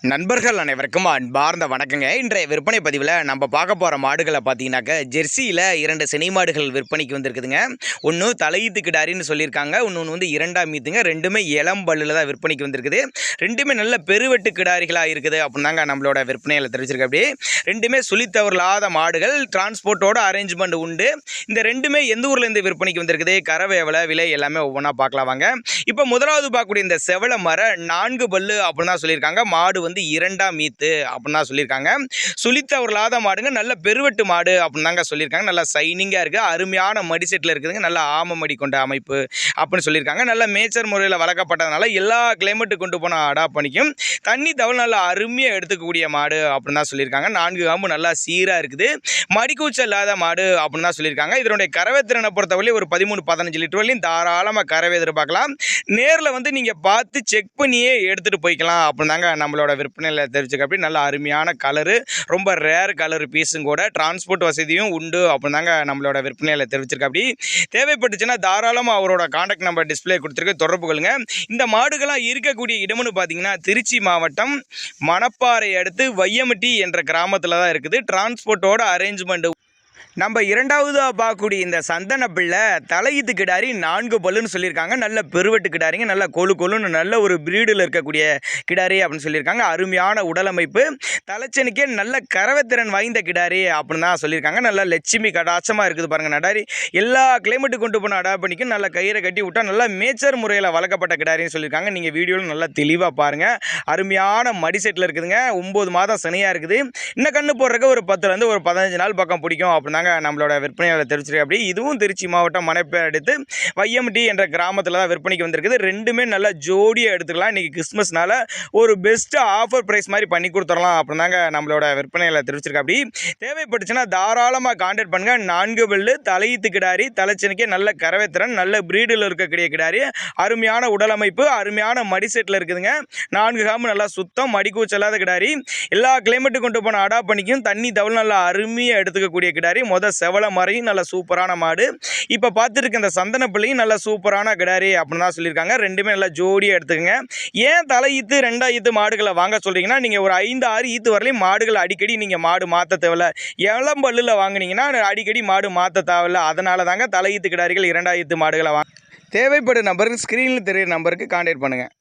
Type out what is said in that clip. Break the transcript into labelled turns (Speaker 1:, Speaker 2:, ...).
Speaker 1: நண்பர்கள் அனைவருக்கும் அன்பார்ந்த வணக்கங்க. இன்றைய விற்பனை பதிவில் நம்ம பார்க்க போகிற மாடுகளை பார்த்தீங்கன்னாக்க ஜெர்சியில் 2 செனி மாடுகள் விற்பனைக்கு வந்திருக்குதுங்க. ஒன்று தலையீத்து கிடாரின்னு சொல்லியிருக்காங்க, இன்னொன்று வந்து 2ஆம் மீத்துங்க. ரெண்டுமே இளம்பல்லில் தான் விற்பனைக்கு வந்திருக்குது. ரெண்டுமே நல்ல பெருவெட்டு கிடாரிகளாக இருக்குது அப்படின்னாங்க நம்மளோட விற்பனையில் தெரிவிச்சிருக்கு. அப்படி ரெண்டுமே சுழித்தவர்களாத மாடுகள், டிரான்ஸ்போர்ட்டோட அரேஞ்ச்மெண்ட் உண்டு. இந்த ரெண்டுமே எந்த ஊர்லேருந்து விற்பனைக்கு வந்திருக்குது, கறவை எவ்வளோ, விலை எல்லாமே ஒவ்வொன்றா பார்க்கலாம் வாங்க. இப்போ முதலாவது பார்க்கக்கூடிய இந்த செவல மர 4 பல்லு அப்படின்னு தான் சொல்லியிருக்காங்க. மாடு வந்து 2ஆம் மீத்து அப்படின்னு சொல்லியிருக்காங்க. சுழித்தவர்களாத மாடுங்க, நல்ல பெருவெட்டு மாடு அப்படின்னு தாங்க சொல்லியிருக்காங்க. நல்லா சைனிங்காக இருக்குது, அருமையான மடி செட்டில் இருக்குதுங்க. நல்ல ஆம மடி கொண்ட அமைப்பு அப்படின்னு சொல்லியிருக்காங்க. நல்ல மேய்ச்சல் முறையில் வளர்க்கப்பட்டதுனால எல்லா கிளைமேட்டுக்கு கொண்டு போனால் அடாப்ட் பண்ணிக்கும். தண்ணி தவள் நல்லா அருமையாக எடுத்துக்கக்கூடிய மாடு அப்படின்னு தான் சொல்லியிருக்காங்க. 4 காம்பு நல்லா சீராக இருக்குது, மடிக்கூச்சல் இல்லாத மாடு அப்படின்னு தான் சொல்லியிருக்காங்க. இதனுடைய கறவை திறனை பொறுத்தவரை ஒரு 13-15 லிட்டர் வரையும் தாராளமாக கறவை எதிர்பார்க்கலாம். நேரில் வந்து நீங்கள் பார்த்து செக் பண்ணியே எடுத்துகிட்டு போய்க்கலாம் அப்படின்னு தாங்க நம்மளோட விற்பனையில் தெரிவிச்சுக்க. அப்படி நல்ல அருமையான கலரு, ரொம்ப ரேர் கலர் பீஸும் கூட, டிரான்ஸ்போர்ட் வசதியும் உண்டு அப்படின்னு தாங்க நம்மளோட விற்பனையில் தெரிவிச்சிருக்க. அப்படி தேவைப்பட்டுச்சுன்னா தாராளமாக அவரோட கான்டாக்ட் நம்பர் டிஸ்பிளே கொடுத்துருக்கு, தொடர்பு கொள்ளுங்க. இந்த மாடுகள்லாம் இருக்கக்கூடிய இடம்னு பார்த்தீங்கன்னா திருச்சி மாவட்டம் மணப்பாறை அடுத்து வையமட்டி என்ற கிராமத்தில் தான் இருக்குது. டிரான்ஸ்போர்ட்டோட அரேஞ்ச்மெண்ட். நம்ம இரண்டாவதாக பார்க்கக்கூடிய இந்த சந்தன பிள்ளை தலையீத்து கிடாரி 4 பல்லுன்னு சொல்லியிருக்காங்க. நல்ல பெருவெட்டு கிடாரிங்க, நல்ல கொழுன்னு நல்ல ஒரு பிரீடில் இருக்கக்கூடிய கிடாரி அப்படின்னு சொல்லியிருக்காங்க. அருமையான உடல் அமைப்பு, தலைச்சனுக்கே நல்ல கறவைத்திறன் வாய்ந்த கிடாரி அப்படின்னு தான் சொல்லியிருக்காங்க. நல்ல லட்சுமி கடாச்சமாக இருக்குது பாருங்கள். நடாரி எல்லா கிளைமேட்டுக்கு கொண்டு போன அடாப்ட் பண்ணிக்கும். நல்ல கயிறை கட்டி விட்டால் நல்லா மேய்ச்சல் முறையில் வளர்க்கப்பட்ட கிடாரின்னு சொல்லியிருக்காங்க. நீங்கள் வீடியோவில் நல்லா தெளிவாக பாருங்கள். அருமையான மடி செட்டில் இருக்குதுங்க. 9 மாதம் சனியாக இருக்குது. இன்னும் கண்ணு போடுறதுக்கு ஒரு 10லேருந்து ஒரு 15 நாள் பக்கம் பிடிக்கும் அப்படின்னு நம்மளோட விற்பனையாளர் தெரிவிச்சிருக்கு. அப்படி இதுவும் திருச்சி மாவட்டம் மணப்பாறை அடுத்து வையமட்டி என்ற கிராமத்தில் தான் விற்பனைக்கு வந்திருக்குது. ரெண்டுமே நல்லா ஜோடியாக எடுத்துக்கலாம். இன்றைக்கி கிறிஸ்மஸ்னால ஒரு பெஸ்ட் ஆஃபர் ப்ரைஸ் மாதிரி பண்ணி கொடுத்துடலாம் அப்படின்னு தாங்க நம்மளோட விற்பனையாளர் தெரிவிச்சிருக்கு. அப்படி தேவைப்பட்டுச்சுன்னா தாராளமாக கான்டாக்ட் பண்ணுங்கள். 4 பல்லு தலையீத்து கிடாரி, தலைச்சனுக்கே நல்ல கறவைத்திறன், நல்ல பிரீடில் இருக்கக்கூடிய கிடாரி, அருமையான உடல் அமைப்பு, அருமையான மடி செட்டில் இருக்குதுங்க. 4 காம்பு நல்லா சுத்தம், மடிக்கூச்சல்லாத கிடாரி, எல்லா கிளைமேட்டுக்கு கொண்டு போன அடாப்ட் பண்ணிக்கும். தண்ணி தவள் நல்லா அருமையாக எடுத்துக்கக்கூடிய கிடாரி. செவல மறையும் நல்ல சூப்பரான மாடு. இப்போ பார்த்துட்டு இந்த சந்தன பிள்ளையும் நல்ல சூப்பரான கிடாரி அப்படின்னு தான் சொல்லியிருக்காங்க. ரெண்டுமே நல்லா ஜோடியாக எடுத்துக்கங்க. ஏன் தலையீத்து 2ஆம் ஈத்து மாடுகளை வாங்க சொல்கிறீங்கன்னா, நீங்கள் ஒரு 5-6 ஈத்து வரலையும் மாடுகளை அடிக்கடி நீங்கள் மாடு மாற்ற தேவையில்ல. இளம்பல்லில் வாங்கினீங்கன்னா அடிக்கடி மாடு மாற்ற தேவையில்ல. அதனால தாங்க தலையீத்து கிடாரிகள் 2ஆம் ஈத்து மாடுகளை வாங்க. தேவைப்படும் நம்பருக்கு ஸ்க்ரீனில் தெரிகிற நம்பருக்கு கான்டாக்ட் பண்ணுங்கள்.